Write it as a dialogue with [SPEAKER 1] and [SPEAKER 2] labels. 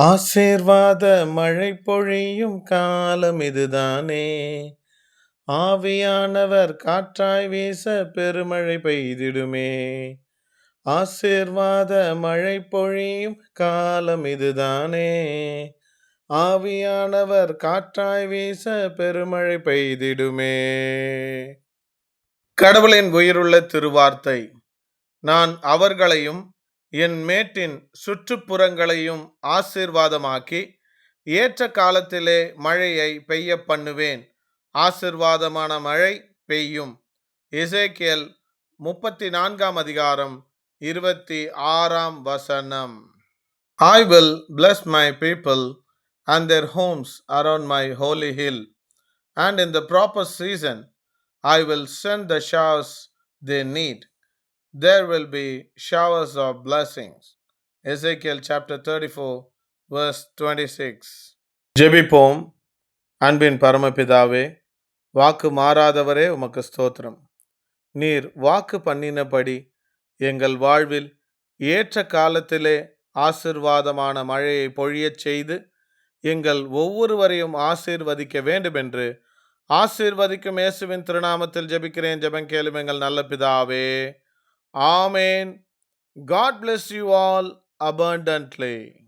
[SPEAKER 1] ஆசீர்வாத மழை பொழியும் காலம் இதுதானே. ஆவியானவர் காற்றாய் வீச பெருமழை பெய்திடுமே. ஆசீர்வாத மழை பொழியும் காலம் இதுதானே. ஆவியானவர் காற்றாய் வீச பெருமழை பெய்திடுமே. கடவுளின் உயிருள்ள திருவார்த்தை. நான் அவர்களையும் என் மேட்டின் சுற்றுப்புறங்களையும் ஆசீர்வாதமாக்கி ஏற்ற காலத்திலே மழையை பெய்ய பண்ணுவேன். ஆசீர்வாதமான மழை பெய்யும். எசேக்கியேல் 34 அதிகாரம் 26 I will bless my people and their homes around my holy hill, and in the proper season I will send the showers they need. There will be showers of blessings. Ezekiel chapter 34 verse 26. ஜெபிப்போம். அன்பின் பரமபிதாவே, வாக்கு மாறாதவரே, உமக்கு ஸ்தோத்திரம். நீர் வாக்கு பண்ணினபடி எங்கள் வாழ்வில் ஏற்ற காலத்திலே ஆசீர்வாதமான மழையை பொழியச் செய்து எங்கள் ஒவ்வொருவரையும் ஆசீர்வதிக்க வேண்டும் என்று ஆசீர்வதிக்கும் இயேசுவின் திருநாமத்தில் ஜெபிக்கிறேன். ஜெபம் கேளும் எங்கள் நல்ல பிதாவே. Amen. God bless you all abundantly.